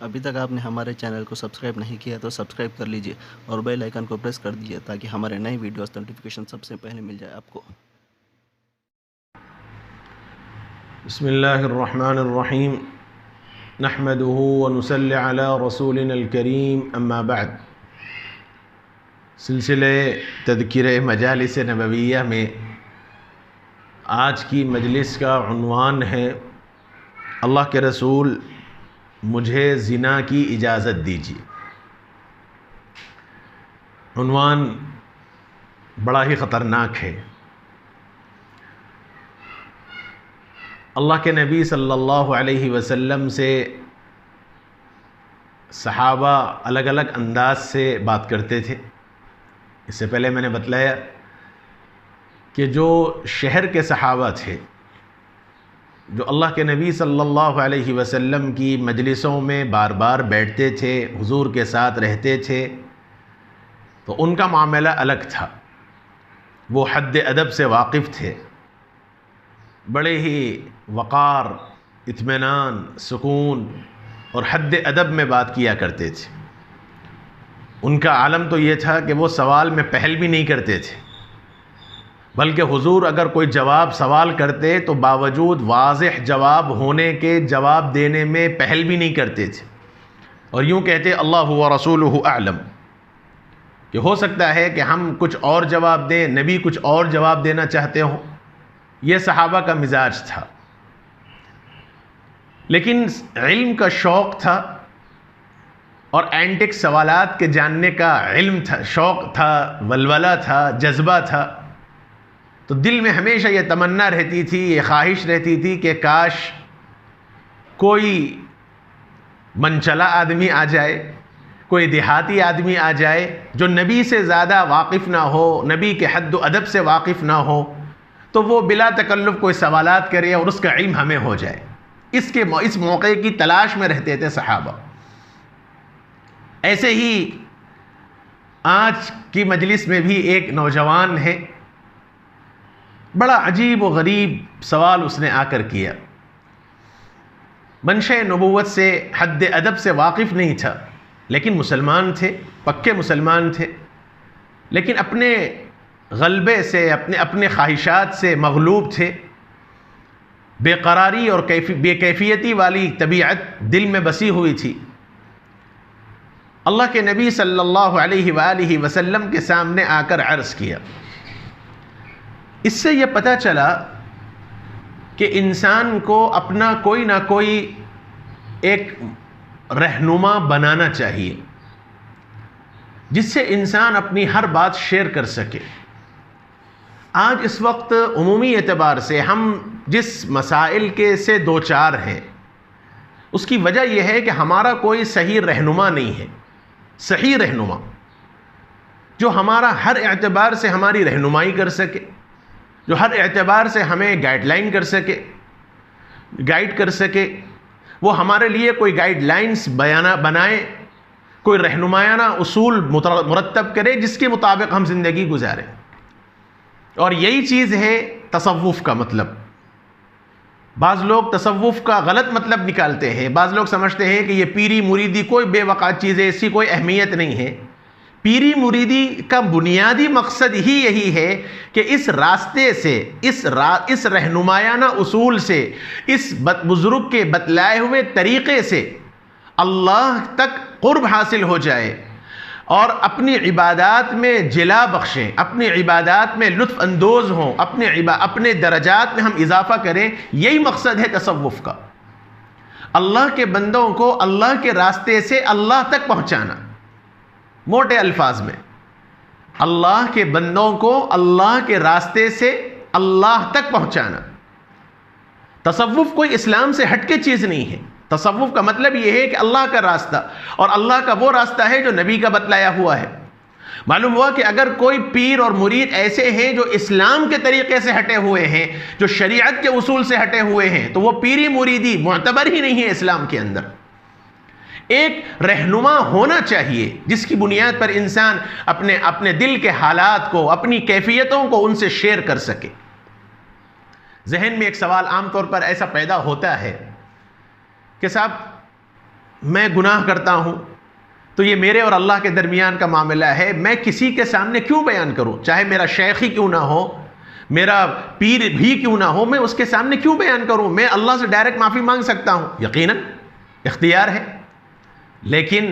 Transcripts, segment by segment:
ابھی تک آپ نے ہمارے چینل کو سبسکرائب نہیں کیا تو سبسکرائب کر لیجئے اور بیل آئیکن کو پریس کر دیجئے تاکہ ہمارے نئے ویڈیوز نوٹیفیکیشن سب سے پہلے مل جائے آپ کو۔ بسم اللہ الرحمن الرحیم نحمده ونصلی علی رسولنا الکریم اما بعد۔ سلسلے تذکرہ مجالس نبویہ میں آج کی مجلس کا عنوان ہے اللہ کے رسول مجھے زنا کی اجازت دیجیے۔ عنوان بڑا ہی خطرناک ہے۔ اللہ کے نبی صلی اللہ علیہ وسلم سے صحابہ الگ الگ انداز سے بات کرتے تھے۔ اس سے پہلے میں نے بتلایا کہ جو شہر کے صحابہ تھے، جو اللہ کے نبی صلی اللہ علیہ وسلم کی مجلسوں میں بار بار بیٹھتے تھے، حضور کے ساتھ رہتے تھے، تو ان کا معاملہ الگ تھا۔ وہ حد ادب سے واقف تھے، بڑے ہی وقار، اطمینان، سکون اور حد ادب میں بات کیا کرتے تھے۔ ان کا عالم تو یہ تھا کہ وہ سوال میں پہل بھی نہیں کرتے تھے، بلکہ حضور اگر کوئی سوال کرتے تو باوجود واضح جواب ہونے کے جواب دینے میں پہل بھی نہیں کرتے تھے، اور یوں کہتے اللہ ورسولہ اعلم، کہ ہو سکتا ہے کہ ہم کچھ اور جواب دیں، نبی کچھ اور جواب دینا چاہتے ہوں۔ یہ صحابہ کا مزاج تھا، لیکن علم کا شوق تھا اور اینٹک سوالات کے جاننے کا علم تھا، شوق تھا، ولولہ تھا، جذبہ تھا۔ تو دل میں ہمیشہ یہ تمنا رہتی تھی، یہ خواہش رہتی تھی کہ کاش کوئی منچلا آدمی آ جائے، کوئی دیہاتی آدمی آ جائے جو نبی سے زیادہ واقف نہ ہو، نبی کے حد و ادب سے واقف نہ ہو، تو وہ بلا تکلف کوئی سوالات کرے اور اس کا علم ہمیں ہو جائے۔ اس موقع کی تلاش میں رہتے تھے صحابہ۔ ایسے ہی آج کی مجلس میں بھی ایک نوجوان ہے، بڑا عجیب و غریب سوال اس نے آ کر کیا۔ منشأ نبوت سے، حد ادب سے واقف نہیں تھا، لیکن مسلمان تھے، پکے مسلمان تھے، لیکن اپنے غلبے سے، اپنے خواہشات سے مغلوب تھے۔ بے قراری اور بے کیفیتی والی طبیعت دل میں بسی ہوئی تھی۔ اللہ کے نبی صلی اللہ علیہ وآلہ وسلم کے سامنے آ کر عرض کیا۔ اس سے یہ پتہ چلا کہ انسان کو اپنا کوئی نہ کوئی ایک رہنما بنانا چاہیے، جس سے انسان اپنی ہر بات شیئر کر سکے۔ آج اس وقت عمومی اعتبار سے ہم جس مسائل کے سے دو چار ہیں، اس کی وجہ یہ ہے کہ ہمارا کوئی صحیح رہنما نہیں ہے، صحیح رہنما جو ہمارا ہر اعتبار سے ہماری رہنمائی کر سکے، جو ہر اعتبار سے ہمیں گائیڈ لائن کر سکے، گائیڈ کر سکے۔ وہ ہمارے لیے کوئی گائیڈ لائنز بنائے، کوئی رہنمایانہ اصول مرتب کرے جس کے مطابق ہم زندگی گزاریں۔ اور یہی چیز ہے تصوف کا مطلب۔ بعض لوگ تصوف کا غلط مطلب نکالتے ہیں، بعض لوگ سمجھتے ہیں کہ یہ پیری مریدی کوئی بے وقع چیز ہے، اس کی کوئی اہمیت نہیں ہے۔ پیری مریدی کا بنیادی مقصد ہی یہی ہے کہ اس راستے سے، اس رہنمایانہ اصول سے، اس بزرگ کے بتلائے ہوئے طریقے سے اللہ تک قرب حاصل ہو جائے اور اپنی عبادات میں جلا بخشیں، اپنی عبادات میں لطف اندوز ہوں، اپنے درجات میں ہم اضافہ کریں۔ یہی مقصد ہے تصوف کا، اللہ کے بندوں کو اللہ کے راستے سے اللہ تک پہنچانا۔ موٹے الفاظ میں اللہ کے بندوں کو اللہ کے راستے سے اللہ تک پہنچانا۔ تصوف کوئی اسلام سے ہٹ کے چیز نہیں ہے۔ تصوف کا مطلب یہ ہے کہ اللہ کا راستہ، اور اللہ کا وہ راستہ ہے جو نبی کا بتلایا ہوا ہے۔ معلوم ہوا کہ اگر کوئی پیر اور مرید ایسے ہیں جو اسلام کے طریقے سے ہٹے ہوئے ہیں، جو شریعت کے اصول سے ہٹے ہوئے ہیں، تو وہ پیری مریدی معتبر ہی نہیں ہے اسلام کے اندر۔ ایک رہنما ہونا چاہیے جس کی بنیاد پر انسان اپنے دل کے حالات کو، اپنی کیفیتوں کو ان سے شیئر کر سکے۔ ذہن میں ایک سوال عام طور پر ایسا پیدا ہوتا ہے کہ صاحب میں گناہ کرتا ہوں تو یہ میرے اور اللہ کے درمیان کا معاملہ ہے، میں کسی کے سامنے کیوں بیان کروں؟ چاہے میرا شیخ ہی کیوں نہ ہو، میرا پیر بھی کیوں نہ ہو، میں اس کے سامنے کیوں بیان کروں؟ میں اللہ سے ڈائریکٹ معافی مانگ سکتا ہوں، یقیناً اختیار ہے، لیکن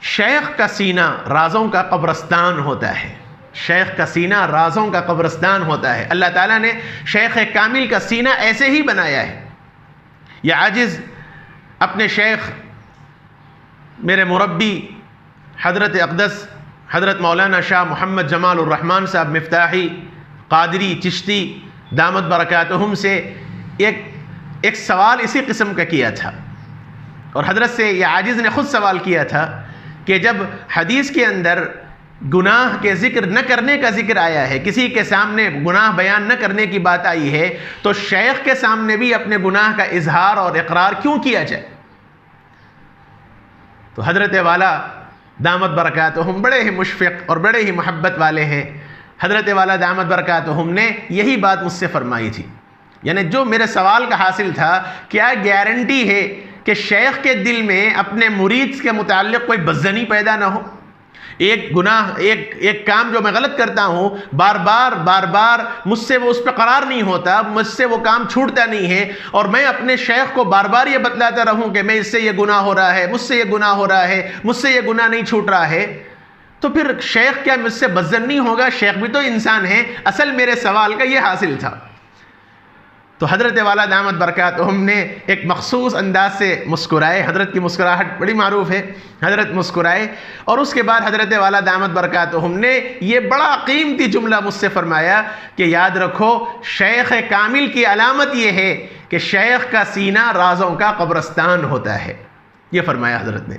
شیخ کا سینہ رازوں کا قبرستان ہوتا ہے، شیخ کا سینہ رازوں کا قبرستان ہوتا ہے۔ اللہ تعالیٰ نے شیخ کامل کا سینہ ایسے ہی بنایا ہے۔ یہ عاجز اپنے شیخ، میرے مربی حضرت اقدس حضرت مولانا شاہ محمد جمال الرحمن صاحب مفتاحی قادری چشتی دامت برکاتہم سے ایک سوال اسی قسم کا کیا تھا، اور حضرت سے یہ عاجز نے خود سوال کیا تھا کہ جب حدیث کے اندر گناہ کے ذکر نہ کرنے کا ذکر آیا ہے، کسی کے سامنے گناہ بیان نہ کرنے کی بات آئی ہے، تو شیخ کے سامنے بھی اپنے گناہ کا اظہار اور اقرار کیوں کیا جائے؟ تو حضرت والا دامت برکاتہم بڑے ہی مشفق اور بڑے ہی محبت والے ہیں۔ حضرت والا دامت برکاتہم نے یہی بات مجھ سے فرمائی تھی، یعنی جو میرے سوال کا حاصل تھا، کیا گارنٹی ہے کہ شیخ کے دل میں اپنے مرید کے متعلق کوئی بدظنی پیدا نہ ہو؟ ایک گناہ، ایک کام جو میں غلط کرتا ہوں، بار بار مجھ سے وہ اس پہ قرار نہیں ہوتا، مجھ سے وہ کام چھوٹتا نہیں ہے، اور میں اپنے شیخ کو بار بار یہ بتلاتا رہوں کہ میں اس سے یہ گناہ ہو رہا ہے، مجھ سے یہ گناہ ہو رہا ہے، مجھ سے یہ گناہ نہیں چھوٹ رہا ہے، تو پھر شیخ کیا مجھ سے بدظن نہیں ہوگا؟ شیخ بھی تو انسان ہے۔ اصل میرے سوال کا یہ حاصل تھا۔ تو حضرت والا دامت برکاتہم نے ایک مخصوص انداز سے مسکرائے، حضرت کی مسکراہٹ بڑی معروف ہے، حضرت مسکرائے، اور اس کے بعد حضرت والا دامت برکاتہم نے یہ بڑا قیمتی جملہ مجھ سے فرمایا کہ یاد رکھو، شیخ کامل کی علامت یہ ہے کہ شیخ کا سینہ رازوں کا قبرستان ہوتا ہے، یہ فرمایا حضرت نے۔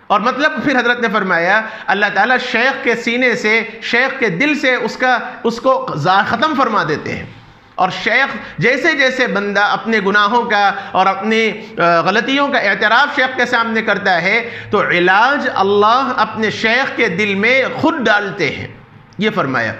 اور مطلب پھر حضرت نے فرمایا اللہ تعالیٰ شیخ کے سینے سے، شیخ کے دل سے اس کو ختم فرما دیتے ہیں، اور شیخ جیسے جیسے بندہ اپنے گناہوں کا اور اپنی غلطیوں کا اعتراف شیخ کے سامنے کرتا ہے تو علاج اللہ اپنے شیخ کے دل میں خود ڈالتے ہیں، یہ فرمایا۔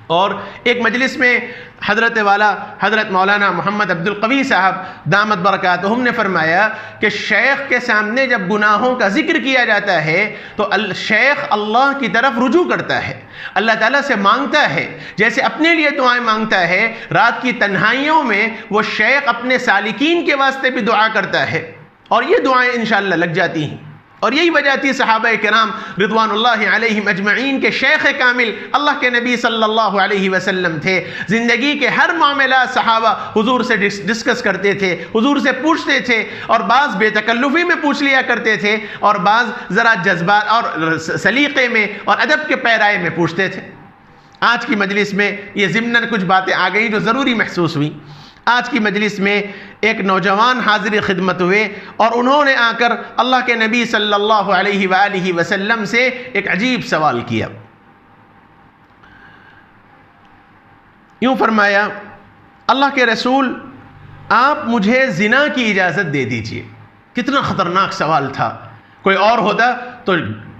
اور ایک مجلس میں حضرت والا حضرت مولانا محمد عبد القوی صاحب دامت برکاتہم نے فرمایا کہ شیخ کے سامنے جب گناہوں کا ذکر کیا جاتا ہے تو شیخ اللہ کی طرف رجوع کرتا ہے، اللہ تعالیٰ سے مانگتا ہے، جیسے اپنے لیے دعائیں مانگتا ہے، رات کی تنہائیوں میں وہ شیخ اپنے سالکین کے واسطے بھی دعا کرتا ہے، اور یہ دعائیں انشاءاللہ لگ جاتی ہیں۔ اور یہی وجہ تھی صحابہ کرام رضوان اللہ علیہم اجمعین کے شیخ کامل اللہ کے نبی صلی اللہ علیہ وسلم تھے۔ زندگی کے ہر معاملات صحابہ حضور سے ڈسکس کرتے تھے، حضور سے پوچھتے تھے، اور بعض بے تکلفی میں پوچھ لیا کرتے تھے، اور بعض ذرا جذبات اور سلیقے میں اور ادب کے پیرائے میں پوچھتے تھے۔ آج کی مجلس میں یہ ضمناً کچھ باتیں آ گئیں جو ضروری محسوس ہوئیں۔ آج کی مجلس میں ایک نوجوان حاضر خدمت ہوئے، اور انہوں نے آ کر اللہ کے نبی صلی اللہ علیہ وآلہ وسلم سے ایک عجیب سوال کیا۔ یوں فرمایا، اللہ کے رسول آپ مجھے زنا کی اجازت دے دیجئے۔ کتنا خطرناک سوال تھا، کوئی اور ہوتا تو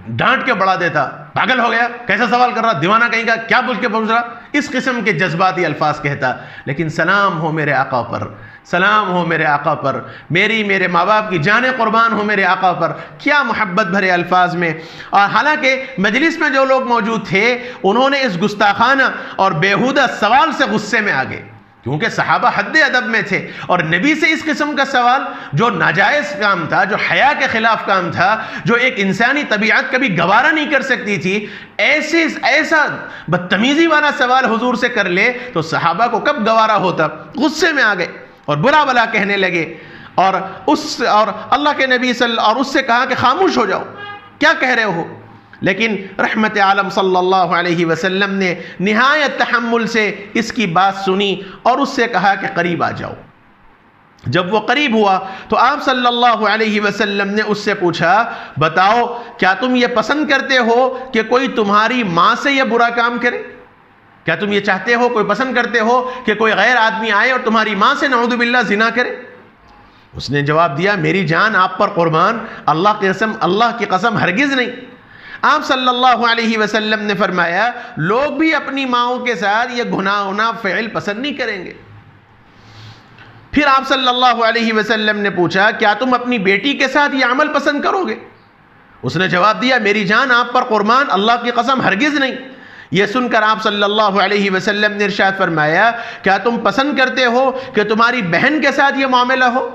ڈانٹ کے بڑھا دیتا، پاگل ہو گیا، کیسا سوال کر رہا، دیوانہ کہیں گا، کیا بول کے پہنچ رہا، اس قسم کے جذباتی الفاظ کہتا۔ لیکن سلام ہو میرے آقا پر، سلام ہو میرے آقا پر، میرے ماں باپ کی جانیں قربان ہو میرے آقا پر، کیا محبت بھرے الفاظ میں۔ اور حالانکہ مجلس میں جو لوگ موجود تھے انہوں نے اس گستاخانہ اور بیہودہ سوال سے غصے میں آ گئے، کیونکہ صحابہ حد ادب میں تھے، اور نبی سے اس قسم کا سوال جو ناجائز کام تھا، جو حیا کے خلاف کام تھا، جو ایک انسانی طبیعت کبھی گوارا نہیں کر سکتی تھی، ایسا بدتمیزی والا سوال حضور سے کر لے تو صحابہ کو کب گوارا ہوتا۔ غصے میں آ گئے اور برا بلا کہنے لگے، اور اللہ کے نبی اور اس سے کہا کہ خاموش ہو جاؤ، کیا کہہ رہے ہو؟ لیکن رحمت عالم صلی اللہ علیہ وسلم نے نہایت تحمل سے اس کی بات سنی اور اس سے کہا کہ قریب آ جاؤ۔ جب وہ قریب ہوا تو آپ صلی اللہ علیہ وسلم نے اس سے پوچھا، بتاؤ کیا تم یہ پسند کرتے ہو کہ کوئی تمہاری ماں سے یہ برا کام کرے؟ کیا تم یہ چاہتے ہو، کوئی پسند کرتے ہو کہ کوئی غیر آدمی آئے اور تمہاری ماں سے نعوذ باللہ زنا کرے؟ اس نے جواب دیا، میری جان آپ پر قربان، اللہ کی قسم ہرگز نہیں۔ آپ صلی اللہ علیہ وسلم نے فرمایا، لوگ بھی اپنی ماؤں کے ساتھ یہ گناہ فعل پسند نہیں کریں گے۔ پھر آپ صلی اللہ علیہ وسلم نے پوچھا کیا تم اپنی بیٹی کے ساتھ یہ عمل پسند کرو گے؟ اس نے جواب دیا میری جان آپ پر قربان، اللہ کی قسم ہرگز نہیں۔ یہ سن کر آپ صلی اللہ علیہ وسلم نے ارشاد فرمایا کیا تم پسند کرتے ہو کہ تمہاری بہن کے ساتھ یہ معاملہ ہو؟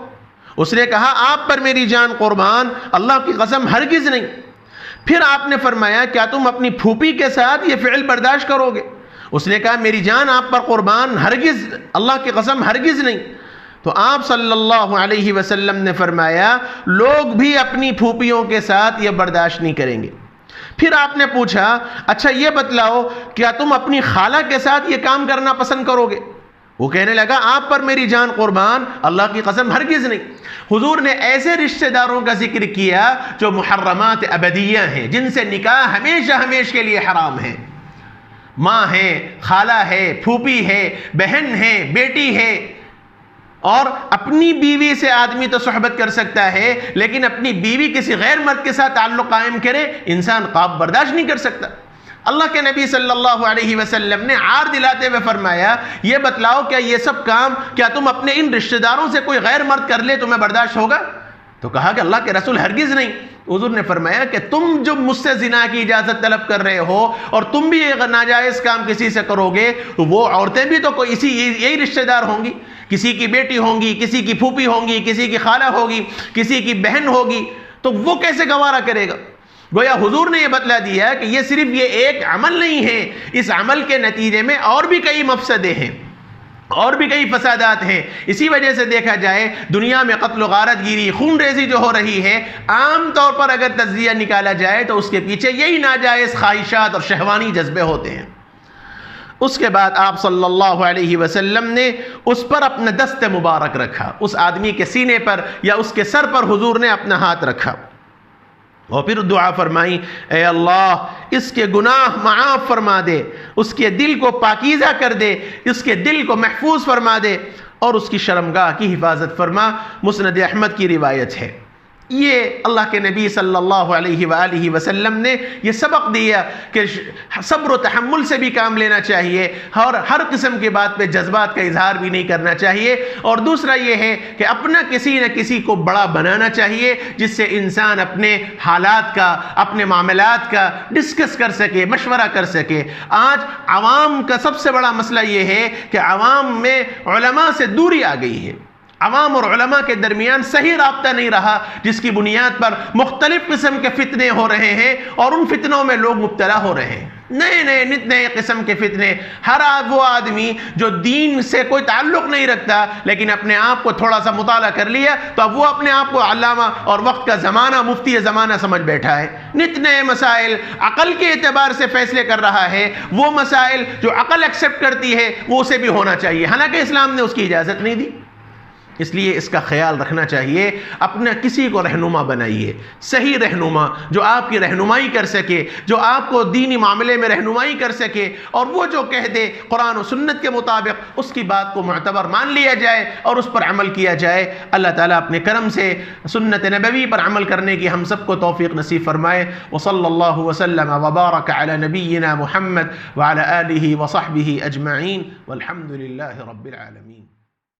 اس نے کہا آپ پر میری جان قربان، اللہ کی قسم ہرگز نہیں۔ پھر آپ نے فرمایا کیا تم اپنی پھوپھی کے ساتھ یہ فعل برداشت کرو گے؟ اس نے کہا میری جان آپ پر قربان، ہرگز، اللہ کی قسم ہرگز نہیں۔ تو آپ صلی اللہ علیہ وسلم نے فرمایا لوگ بھی اپنی پھوپھیوں کے ساتھ یہ برداشت نہیں کریں گے۔ پھر آپ نے پوچھا اچھا یہ بتلاؤ کیا تم اپنی خالہ کے ساتھ یہ کام کرنا پسند کرو گے؟ وہ کہنے لگا آپ پر میری جان قربان، اللہ کی قسم ہرگز نہیں۔ حضور نے ایسے رشتہ داروں کا ذکر کیا جو محرمات ابدیہ ہیں، جن سے نکاح ہمیشہ ہمیشہ کے لیے حرام ہے۔ ماں ہے، خالہ ہے، پھوپھی ہے، بہن ہے، بیٹی ہے۔ اور اپنی بیوی سے آدمی تو صحبت کر سکتا ہے، لیکن اپنی بیوی کسی غیر مرد کے ساتھ تعلق قائم کرے انسان خواب برداشت نہیں کر سکتا۔ اللہ کے نبی صلی اللہ علیہ وسلم نے عار دلاتے ہوئے فرمایا یہ بتلاؤ کیا یہ سب کام کیا تم اپنے ان رشتہ داروں سے کوئی غیر مرد کر لے تمہیں برداشت ہوگا؟ تو کہا کہ اللہ کے رسول ہرگز نہیں۔ حضور نے فرمایا کہ تم جو مجھ سے زنا کی اجازت طلب کر رہے ہو اور تم بھی یہ ناجائز کام کسی سے کرو گے تو وہ عورتیں بھی تو کوئی یہی رشتہ دار ہوں گی، کسی کی بیٹی ہوں گی، کسی کی پھوپھی ہوں گی، کسی کی خالہ ہوگی، کسی کی بہن ہوگی، تو وہ کیسے گوارا کرے گا؟ گویا حضور نے یہ بتلا دیا کہ یہ صرف یہ ایک عمل نہیں ہے، اس عمل کے نتیجے میں اور بھی کئی مفسدے ہیں، اور بھی کئی فسادات ہیں۔ اسی وجہ سے دیکھا جائے دنیا میں قتل و غارت گیری، خون ریزی جو ہو رہی ہے، عام طور پر اگر تجزیہ نکالا جائے تو اس کے پیچھے یہی ناجائز خواہشات اور شہوانی جذبے ہوتے ہیں۔ اس کے بعد آپ صلی اللہ علیہ وسلم نے اس پر اپنا دست مبارک رکھا، اس آدمی کے سینے پر یا اس کے سر پر حضور نے اپنا ہاتھ رکھا اور پھر دعا فرمائی اے اللہ اس کے گناہ معاف فرما دے، اس کے دل کو پاکیزہ کر دے، اس کے دل کو محفوظ فرما دے اور اس کی شرمگاہ کی حفاظت فرما۔ مسند احمد کی روایت ہے۔ یہ اللہ کے نبی صلی اللہ علیہ وآلہ وسلم نے یہ سبق دیا کہ صبر و تحمل سے بھی کام لینا چاہیے اور ہر قسم کی بات پہ جذبات کا اظہار بھی نہیں کرنا چاہیے، اور دوسرا یہ ہے کہ اپنا کسی نہ کسی کو بڑا بنانا چاہیے جس سے انسان اپنے حالات کا، اپنے معاملات کا ڈسکس کر سکے، مشورہ کر سکے۔ آج عوام کا سب سے بڑا مسئلہ یہ ہے کہ عوام میں علماء سے دوری آ گئی ہے، عوام اور علماء کے درمیان صحیح رابطہ نہیں رہا، جس کی بنیاد پر مختلف قسم کے فتنے ہو رہے ہیں اور ان فتنوں میں لوگ مبتلا ہو رہے ہیں، نئے قسم کے فتنے۔ ہر وہ آدمی جو دین سے کوئی تعلق نہیں رکھتا لیکن اپنے آپ کو تھوڑا سا مطالعہ کر لیا تو اب وہ اپنے آپ کو علامہ اور وقت کا زمانہ مفتی زمانہ سمجھ بیٹھا ہے، نئے مسائل عقل کے اعتبار سے فیصلے کر رہا ہے، وہ مسائل جو عقل ایکسیپٹ کرتی ہے وہ اسے بھی ہونا چاہیے، حالانکہ اسلام نے اس کی اجازت نہیں دی۔ اس لیے اس کا خیال رکھنا چاہیے، اپنا کسی کو رہنما بنائیے، صحیح رہنما جو آپ کی رہنمائی کر سکے، جو آپ کو دینی معاملے میں رہنمائی کر سکے، اور وہ جو کہہ دے قرآن و سنت کے مطابق اس کی بات کو معتبر مان لیا جائے اور اس پر عمل کیا جائے۔ اللہ تعالیٰ اپنے کرم سے سنت نبوی پر عمل کرنے کی ہم سب کو توفیق نصیب فرمائے۔ وصلی اللہ وسلم وبارک علی نبینا محمد وعلی آلہ وصحبہ اجمعین والحمد للہ رب العالمین۔